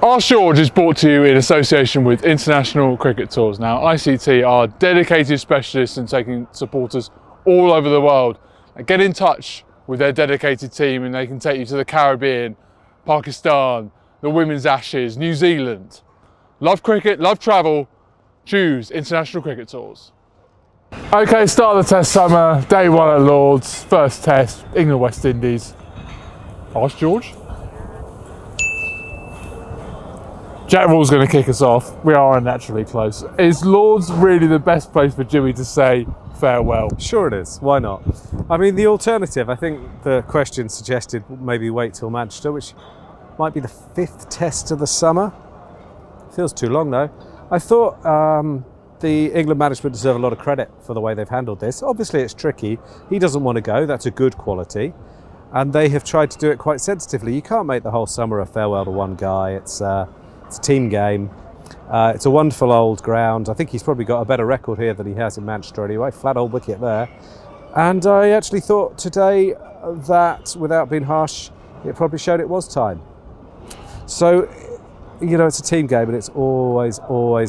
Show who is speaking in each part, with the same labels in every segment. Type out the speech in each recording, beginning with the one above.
Speaker 1: Ask George is brought to you in association with International Cricket Tours. Now, ICT are dedicated specialists in taking supporters all over the world. Now, get in touch with their dedicated team and they can take you to the Caribbean, Pakistan, the Women's Ashes, New Zealand. Love cricket, love travel, choose International Cricket Tours. Okay, start of the Test summer, day one at Lords, first Test, England-West Indies. Ask George. Jack Rawls going to kick us off. We are unnaturally close. Is Lords really the best place for Jimmy to say farewell?
Speaker 2: Sure it is. Why not? I mean, the alternative, I think the question suggested maybe wait till Manchester, which might be the 5th Test of the summer. Feels too long though. I thought the England management deserve a lot of credit for the way they've handled this. Obviously it's tricky. He doesn't want to go. That's a good quality. And they have tried to do it quite sensitively. You can't make the whole summer a farewell to one guy. It's a team game. It's a wonderful old ground. I think he's probably got a better record here than he has in Manchester anyway. Flat old wicket there. And I actually thought today that, without being harsh, it probably showed it was time. So, you know, it's a team game and it's always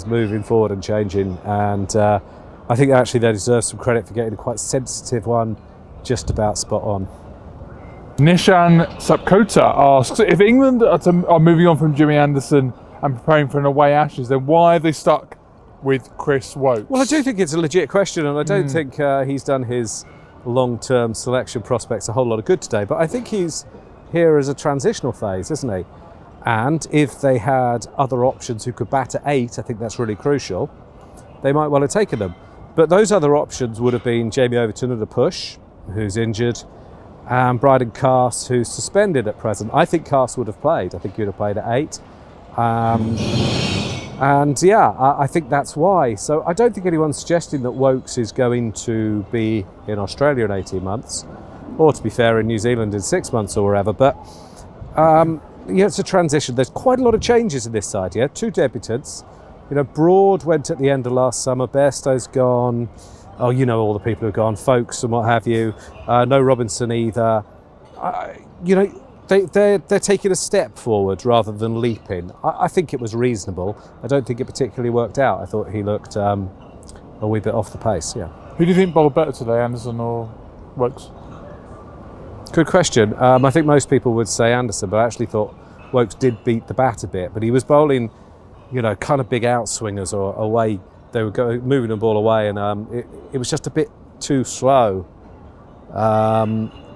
Speaker 2: moving forward and changing. And I think actually they deserve some credit for getting a quite sensitive one just about spot on.
Speaker 1: Nishan Sapkota asks, if England are moving on from Jimmy Anderson and preparing for an away Ashes, then why are they stuck with Chris Woakes?
Speaker 2: Well, I do think it's a legit question, and I don't think he's done his long-term selection prospects a whole lot of good today, but I think he's here as a transitional phase, isn't he? And if they had other options who could bat at 8, I think that's really crucial, they might well have taken them. But those other options would have been Jamie Overton at a push, who's injured, and Bryden Carse, who's suspended at present. I think Carse would have played. I think he would have played at 8. And yeah, I think that's why. So I don't think anyone's suggesting that Woakes is going to be in Australia in 18 months, or to be fair, in New Zealand in 6 months or wherever. But yeah, it's a transition. There's quite a lot of changes in this side. Yeah, 2 debutants. You know, Broad went at the end of last summer. Bairstow's gone. Oh, you know all the people who've gone, Folks and what have you. No Robinson either. You know, they're taking a step forward rather than leaping. I think it was reasonable. I don't think it particularly worked out. I thought he looked a wee bit off the pace, yeah.
Speaker 1: Who do you think bowled better today, Anderson or Woakes?
Speaker 2: Good question. I think most people would say Anderson, but I actually thought Woakes did beat the bat a bit. But he was bowling, you know, kind of big outswingers or away. They were moving the ball away, and it was just a bit too slow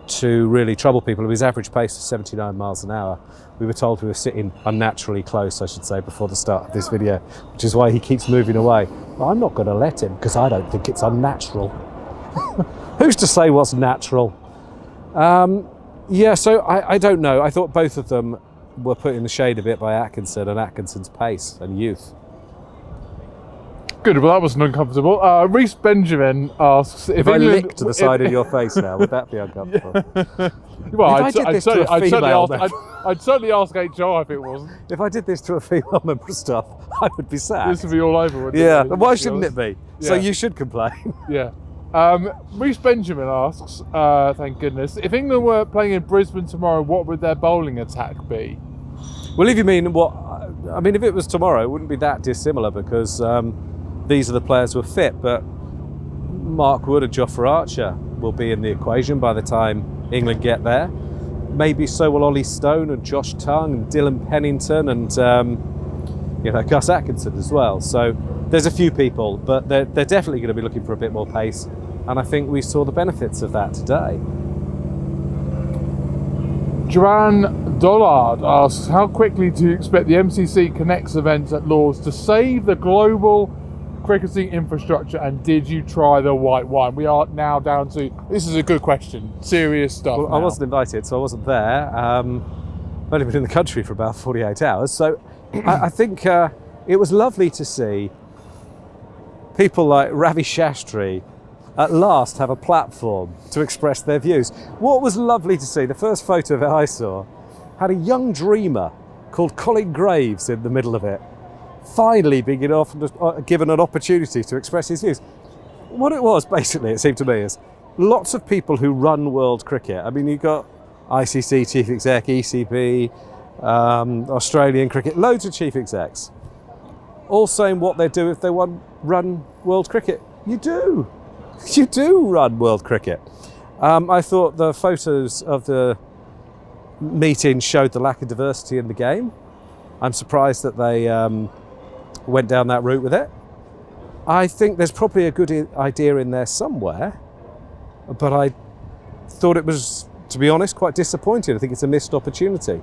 Speaker 2: to really trouble people. His average pace was 79 miles an hour. We were told we were sitting unnaturally close, I should say, before the start of this video, which is why he keeps moving away. Well, I'm not going to let him, because I don't think it's unnatural. Who's to say what's natural? Yeah, so I don't know. I thought both of them were put in the shade a bit by Atkinson and Atkinson's pace and youth.
Speaker 1: Good, well that wasn't uncomfortable. Reece Benjamin asks if
Speaker 2: I licked the side of your face now, would that be uncomfortable?
Speaker 1: Well,
Speaker 2: I'd
Speaker 1: certainly ask HR if it wasn't.
Speaker 2: If I did this to a female member of staff, I would be sacked.
Speaker 1: This would be all over, wouldn't
Speaker 2: yeah,
Speaker 1: it?
Speaker 2: why shouldn't it be?
Speaker 1: Yeah.
Speaker 2: So you should complain.
Speaker 1: Yeah. Reece Benjamin asks, thank goodness, if England were playing in Brisbane tomorrow, what would their bowling attack be?
Speaker 2: Well, if you mean what, I mean, if it was tomorrow, it wouldn't be that dissimilar, because these are the players who are fit, but Mark Wood and Jofra Archer will be in the equation by the time England get there. Maybe so will Ollie Stone and Josh Tongue and Dylan Pennington and you know, Gus Atkinson as well. So there's a few people, but they're definitely going to be looking for a bit more pace, and I think we saw the benefits of that today.
Speaker 1: Joanne Dollard asks, how quickly do you expect the MCC Connects events at Lords to save the global cricketing infrastructure, and did you try the white wine? We are now down to, this is a good question, serious stuff.
Speaker 2: Well, I wasn't invited, so I wasn't there. I've only been in the country for about 48 hours, so I think it was lovely to see people like Ravi Shastri at last have a platform to express their views. What was lovely to see, the first photo of it I saw, had a young dreamer called Colin Graves in the middle of it, finally being given an opportunity to express his views. What it was, basically, it seemed to me, is lots of people who run world cricket. I mean, you've got ICC Chief Exec, ECB, Australian cricket, loads of chief execs, all saying what they'd do if they run world cricket. You do run world cricket. I thought the photos of the meeting showed the lack of diversity in the game. I'm surprised that they went down that route with it. I think there's probably a good idea in there somewhere, but I thought it was, to be honest, quite disappointing. I think it's a missed opportunity.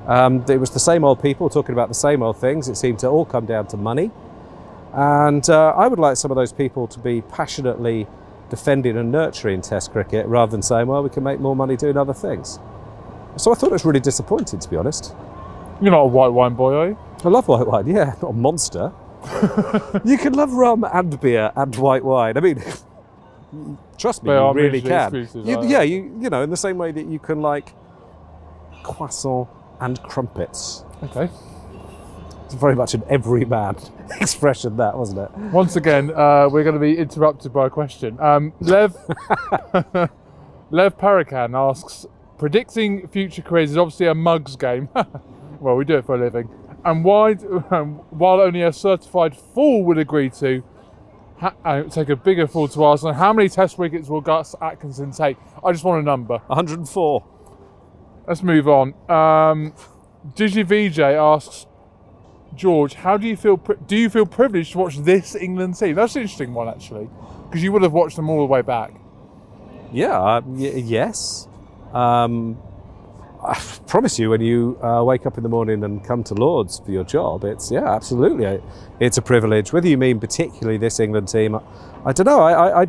Speaker 2: It was the same old people talking about the same old things. It seemed to all come down to money. And I would like some of those people to be passionately defending and nurturing Test cricket rather than saying, well, we can make more money doing other things. So I thought it was really disappointing, to be honest.
Speaker 1: You're not a white wine boy, are you?
Speaker 2: I love white wine, yeah, not a monster. You can love rum and beer and white wine. I mean, trust me, you really can. You know, in the same way that you can like croissant and crumpets.
Speaker 1: Okay.
Speaker 2: It's very much an everyman expression, that, wasn't it?
Speaker 1: Once again, we're going to be interrupted by a question. Lev Parakan asks, predicting future careers is obviously a mug's game. Well, we do it for a living. And why, while only a certified fool would agree to take a bigger fool to Arsenal, how many Test wickets will Gus Atkinson take? I just want a number.
Speaker 2: 104.
Speaker 1: Let's move on. DigiVJ asks, George, how do you feel? Do you feel privileged to watch this England team? That's an interesting one, actually, because you would have watched them all the way back.
Speaker 2: Yeah, yes. I promise you, when you wake up in the morning and come to Lord's for your job, it's absolutely, it's a privilege. Whether you mean particularly this England team, I don't know.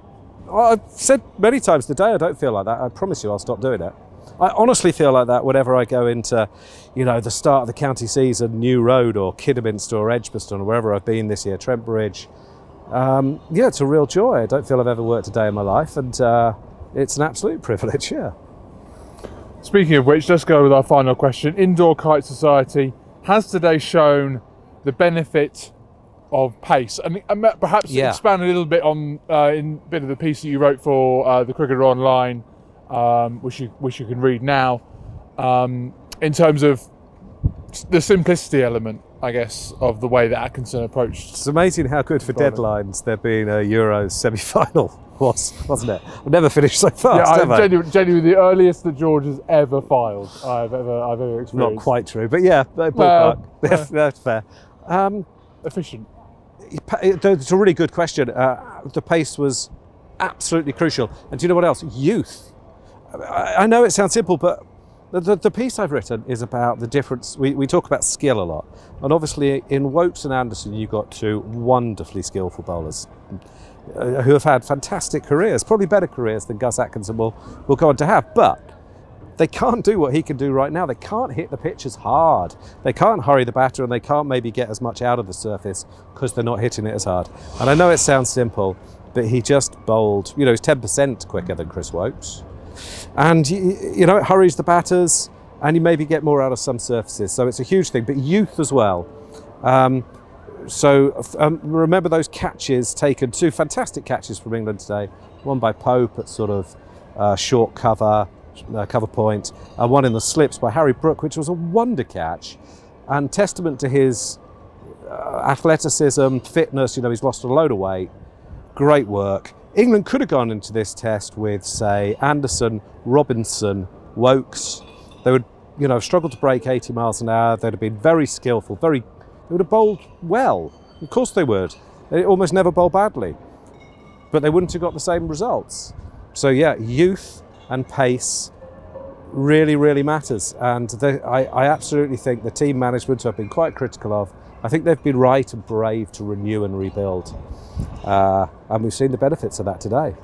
Speaker 2: I've said many times today I don't feel like that. I promise you, I'll stop doing it. I honestly feel like that whenever I go into, the start of the county season, New Road or Kidderminster or Edgbaston or wherever I've been this year, Trent Bridge. It's a real joy. I don't feel I've ever worked a day in my life, and it's an absolute privilege, yeah.
Speaker 1: Speaking of which, let's go with our final question. Indoor Kite Society, has today shown the benefit of pace? And perhaps expand a little bit on in a bit of the piece that you wrote for the Cricketer Online, which you can read now, in terms of the simplicity element, I guess, of the way that Atkinson approached.
Speaker 2: It's amazing how good for deadlines there being a Euros semi-final wasn't it? I've never finished so fast.
Speaker 1: Yeah, genuinely the earliest that George has ever filed. I've ever experienced.
Speaker 2: Not quite true, but yeah, ballpark. That's fair.
Speaker 1: Efficient.
Speaker 2: It's a really good question. The pace was absolutely crucial. And do you know what else? Youth. I know it sounds simple, but the piece I've written is about the difference. We talk about skill a lot. And obviously in Woakes and Anderson, you've got two wonderfully skillful bowlers who have had fantastic careers, probably better careers than Gus Atkinson will go on to have. But they can't do what he can do right now. They can't hit the pitch as hard. They can't hurry the batter, and they can't maybe get as much out of the surface because they're not hitting it as hard. And I know it sounds simple, but he just bowled, he's 10% quicker than Chris Woakes. And, it hurries the batters, and you maybe get more out of some surfaces. So it's a huge thing, but youth as well. Remember those catches taken, two fantastic catches from England today. One by Pope at sort of short cover point, and one in the slips by Harry Brook, which was a wonder catch, and testament to his athleticism, fitness. He's lost a load of weight. Great work. England could have gone into this test with, say, Anderson, Robinson, Woakes. They would, have struggled to break 80 miles an hour. They'd have been very skillful, they would have bowled well. Of course they would. They almost never bowl badly. But they wouldn't have got the same results. So yeah, youth and pace really, really matters. And I absolutely think the team management, who I've been quite critical of, I think they've been right and brave to renew and rebuild. And we've seen the benefits of that today.